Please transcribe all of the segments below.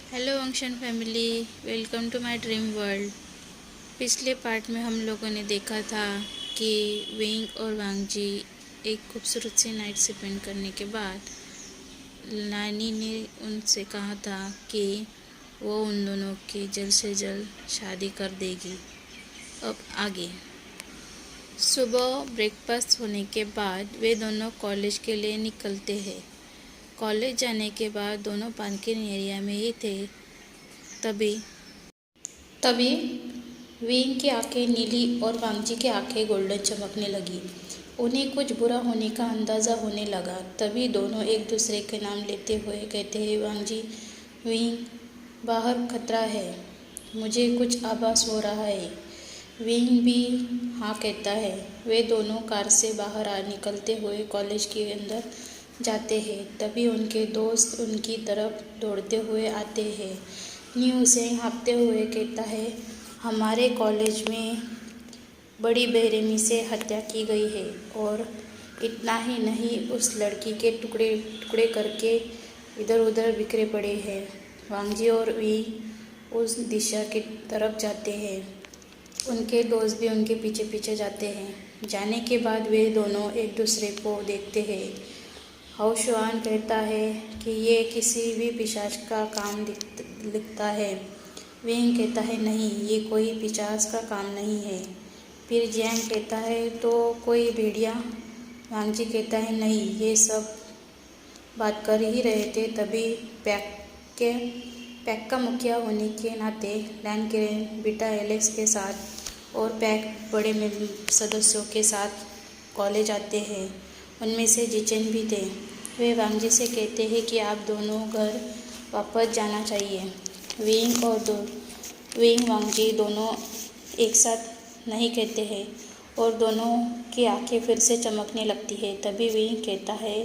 Hello Anshan family, welcome to my dream world. पिछले part में हम लोगों ने देखा था कि विंग और वांगजी एक खूबसूरत सी नाइट स्पेंड करने के बाद नानी ने उनसे कहा था कि वो उन दोनों की जल्द से जल्द शादी कर देगी। अब आगे सुबह ब्रेकफास्ट होने के बाद वे दोनों कॉलेज के लिए निकलते हैं। कॉलेज जाने के बाद दोनों पार्किंग एरिया में ही थे। तभी तभी विंग की आंखें नीली और वांगजी की आंखें गोल्डन चमकने लगी। उन्हें कुछ बुरा होने का अंदाज़ा होने लगा। तभी दोनों एक दूसरे के नाम लेते हुए कहते हैं, वांगजी, विंग, बाहर खतरा है, मुझे कुछ आभास हो रहा है। विंग भी हाँ कहता है। वे दोनों कार से बाहर निकलते हुए कॉलेज के अंदर जाते हैं। तभी उनके दोस्त उनकी तरफ दौड़ते हुए आते हैं। न्यू उसे हाँफते हुए कहता है, हमारे कॉलेज में बड़ी बेरहमी से हत्या की गई है और इतना ही नहीं, उस लड़की के टुकड़े टुकड़े करके इधर उधर बिखरे पड़े हैं। वांगजी और वी उस दिशा की तरफ जाते हैं। उनके दोस्त भी उनके पीछे पीछे जाते हैं। जाने के बाद वे दोनों एक दूसरे को देखते हैं। हाओशुआन कहता है कि ये किसी भी पिशाच का काम लिखता है। विंग कहता है, नहीं, ये कोई पिशाच का काम नहीं है। फिर जैंग कहता है, तो कोई भेड़िया। वांगजी कहता है, नहीं, ये सब बात कर ही रहे थे। तभी पैक का मुखिया होने के नाते लैन किरेन बेटा एलेक्स के साथ और पैक बड़े सदस्यों के साथ कॉलेज आते हैं। उनमें से जिचेन भी थे। वे वांगजी से कहते हैं कि आप दोनों घर वापस जाना चाहिए। विंग वांगजी दोनों एक साथ नहीं कहते हैं और दोनों की आंखें फिर से चमकने लगती है। तभी विंग कहता है,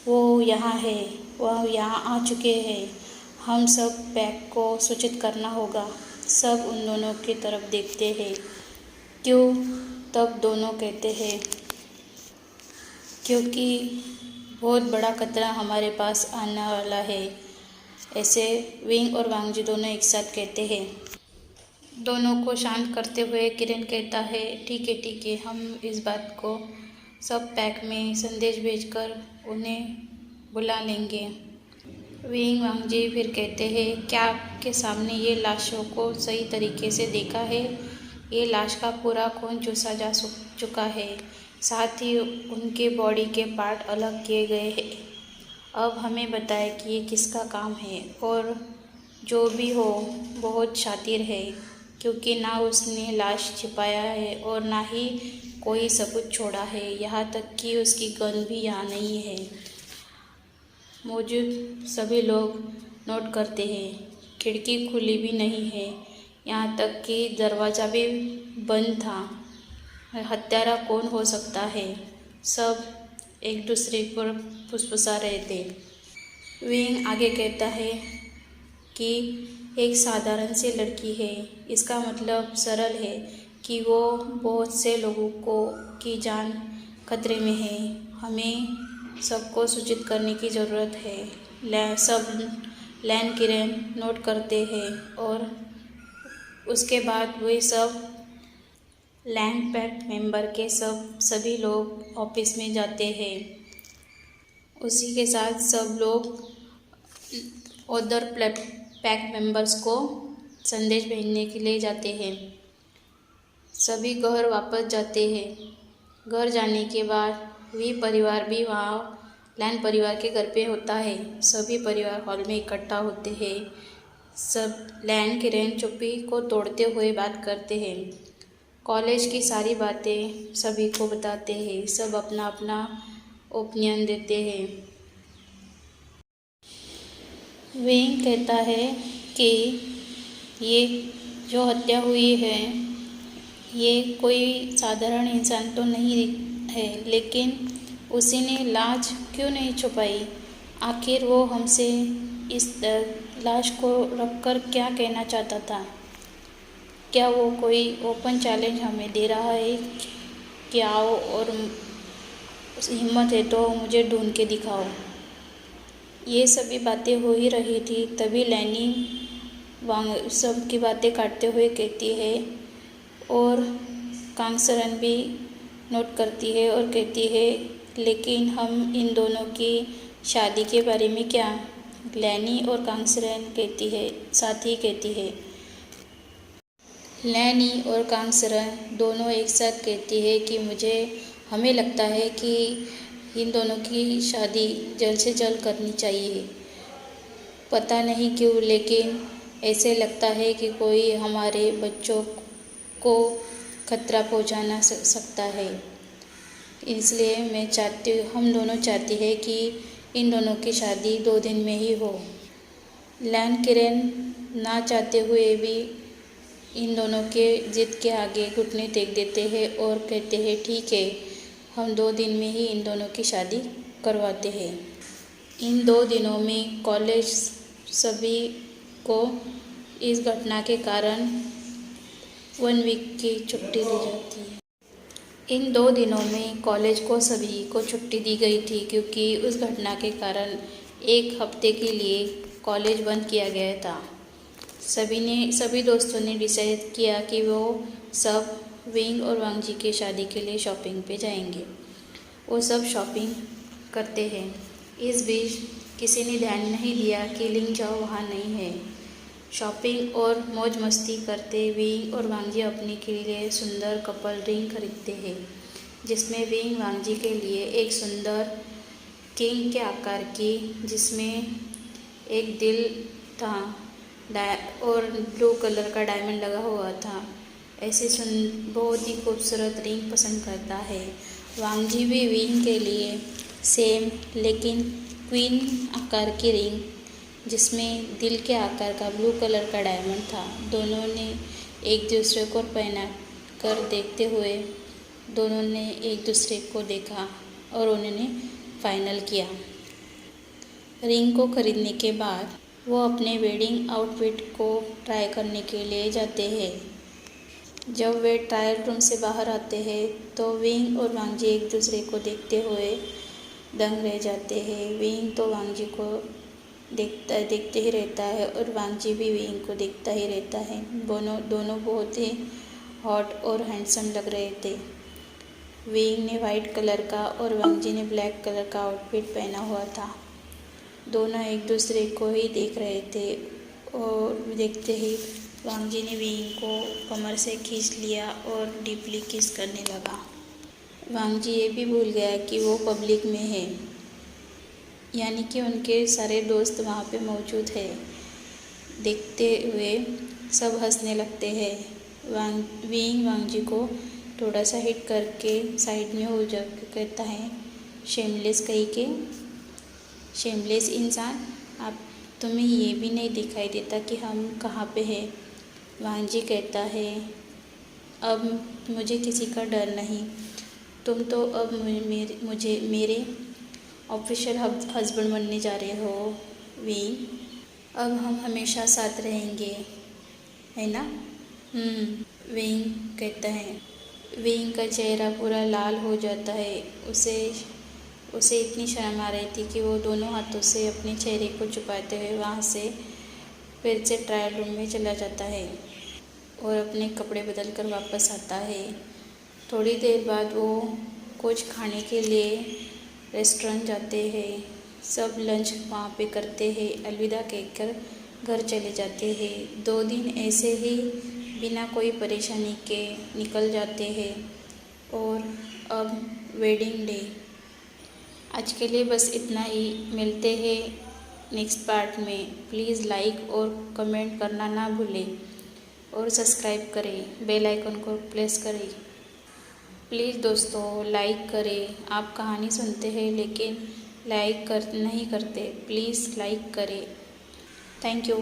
वो यहाँ है, वह यहाँ आ चुके हैं, हम सब पैक को सूचित करना होगा। सब उन दोनों की तरफ देखते हैं। क्यों? तब दोनों कहते हैं, क्योंकि बहुत बड़ा खतरा हमारे पास आने वाला है। ऐसे विंग और वांगजी दोनों एक साथ कहते हैं। दोनों को शांत करते हुए किरण कहता है, ठीक है, हम इस बात को सब पैक में संदेश भेजकर उन्हें बुला लेंगे। विंग वांगजी फिर कहते हैं, क्या आपके सामने ये लाशों को सही तरीके से देखा है? ये लाश का पूरा खून चूसा जा चुका है, साथ ही उनके बॉडी के पार्ट अलग किए गए हैं। अब हमें बताएं कि ये किसका काम है, और जो भी हो बहुत शातिर है, क्योंकि ना उसने लाश छिपाया है और ना ही कोई सबूत छोड़ा है। यहाँ तक कि उसकी गन भी यहाँ नहीं है। मौजूद सभी लोग नोट करते हैं, खिड़की खुली भी नहीं है, यहाँ तक कि दरवाज़ा भी बंद था। हत्यारा कौन हो सकता है? सब एक दूसरे पर फुसफुसा रहे थे। विंग आगे कहता है कि एक साधारण सी लड़की है। इसका मतलब सरल है कि वो बहुत से लोगों की जान खतरे में है। हमें सबको सूचित करने की ज़रूरत है। सब लैन किरण नोट करते हैं और उसके बाद वे सब लैंड पैक मेंबर के सभी लोग ऑफिस में जाते हैं। उसी के साथ सब लोग अदर पैक मेंबर्स को संदेश भेजने के लिए जाते हैं। सभी घर वापस जाते हैं। घर जाने के बाद वी परिवार भी वहाँ लैन परिवार के घर पे होता है। सभी परिवार हॉल में इकट्ठा होते हैं। सब लैन किरण चुप्पी को तोड़ते हुए बात करते हैं। कॉलेज की सारी बातें सभी को बताते हैं। सब अपना अपना ओपिनियन देते हैं। विंग कहता है कि ये जो हत्या हुई है, ये कोई साधारण इंसान तो नहीं है, लेकिन उसी ने लाश क्यों नहीं छुपाई? आखिर वो हमसे इस लाश को रखकर क्या कहना चाहता था? क्या वो कोई ओपन चैलेंज हमें दे रहा है कि आओ और हिम्मत है तो मुझे ढूंढ के दिखाओ? ये सभी बातें हो ही रही थी, तभी लैनी वांग सब की बातें काटते हुए कहती है और कांगसरन भी नोट करती है और कहती है, लेकिन हम इन दोनों की शादी के बारे में क्या? लैनी और कांगसरन कहती है, साथ ही कहती है। लैनी और कांगसरन दोनों एक साथ कहती है कि हमें लगता है कि इन दोनों की शादी जल्द से जल्द करनी चाहिए। पता नहीं क्यों, लेकिन ऐसे लगता है कि कोई हमारे बच्चों को खतरा पहुंचा सकता है। इसलिए हम दोनों चाहते हैं कि इन दोनों की शादी 2 दिन में ही हो। लैन किरण ना चाहते हुए भी इन दोनों के जिद के आगे घुटने टेक देते हैं और कहते हैं, ठीक है, हम 2 दिन में ही इन दोनों की शादी करवाते हैं। इन 2 दिनों में कॉलेज सभी को इस घटना के कारण 1 वीक की छुट्टी दी जाती है। इन 2 दिनों में कॉलेज को सभी को छुट्टी दी गई थी, क्योंकि उस घटना के कारण 1 हफ्ते के लिए कॉलेज बंद किया गया था। सभी दोस्तों ने डिसाइड किया कि वो सब विंग और वांगजी की शादी के लिए शॉपिंग पे जाएंगे। वो सब शॉपिंग करते हैं। इस बीच किसी ने ध्यान नहीं दिया कि लिंग जाओ वहाँ नहीं है। शॉपिंग और मौज मस्ती करते विंग और वांगजी अपने के लिए सुंदर कपल रिंग खरीदते हैं, जिसमें विंग वांगजी के लिए एक सुंदर किंग के आकार की, जिसमें एक दिल था और ब्लू कलर का डायमंड लगा हुआ था, ऐसे बहुत ही खूबसूरत रिंग पसंद करता है। वांगजी भी विंग के लिए सेम लेकिन क्वीन आकार की रिंग, जिसमें दिल के आकार का ब्लू कलर का डायमंड था, दोनों ने एक दूसरे को पहना कर देखते हुए दोनों ने एक दूसरे को देखा और उन्होंने फाइनल किया। रिंग को खरीदने के बाद वो अपने वेडिंग आउटफिट को ट्राई करने के लिए जाते हैं। जब वे ट्रायल रूम से बाहर आते हैं तो विंग और वांगजी एक दूसरे को देखते हुए दंग रह जाते हैं। विंग तो वांगजी को देखते ही रहता है और वांगजी भी विंग को देखता ही रहता है। दोनों बहुत ही हॉट और हैंडसम लग रहे थे। विंग ने वाइट कलर का और वांगजी ने ब्लैक कलर का आउटफिट पहना हुआ था। दोनों एक दूसरे को ही देख रहे थे और देखते ही वांगजी ने विंग को कमर से खींच लिया और डीपली किस करने लगा। वांगजी ये भी भूल गया कि वो पब्लिक में है, यानी कि उनके सारे दोस्त वहाँ पे मौजूद है। देखते हुए सब हंसने लगते हैं। विंग वांगजी को थोड़ा सा हिट करके साइड में हो जाकर कहता है, शेमलेस इंसान, तुम्हें ये भी नहीं दिखाई देता कि हम कहाँ पे हैं? वांगजी कहता है, अब मुझे किसी का डर नहीं, तुम तो अब मेरे ऑफिशियल हस्बैंड बनने जा रहे हो विंग, अब हम हमेशा साथ रहेंगे, है ना? विंग कहता है। विंग का चेहरा पूरा लाल हो जाता है। उसे इतनी शर्म आ रही थी कि वो दोनों हाथों से अपने चेहरे को छुपाते हुए वहाँ से फिर से ट्रायल रूम में चला जाता है और अपने कपड़े बदल कर वापस आता है। थोड़ी देर बाद वो कुछ खाने के लिए रेस्टोरेंट जाते हैं। सब लंच वहाँ पे करते हैं, अलविदा कहकर घर चले जाते हैं। 2 दिन ऐसे ही बिना कोई परेशानी के निकल जाते हैं और अब वेडिंग डे। आज के लिए बस इतना ही। मिलते हैं नेक्स्ट पार्ट में। प्लीज़ लाइक और कमेंट करना ना भूलें और सब्सक्राइब करें, बेल आइकन को प्रेस करें। प्लीज़ दोस्तों लाइक करें। आप कहानी सुनते हैं लेकिन नहीं करते। प्लीज़ लाइक करें। Thank you.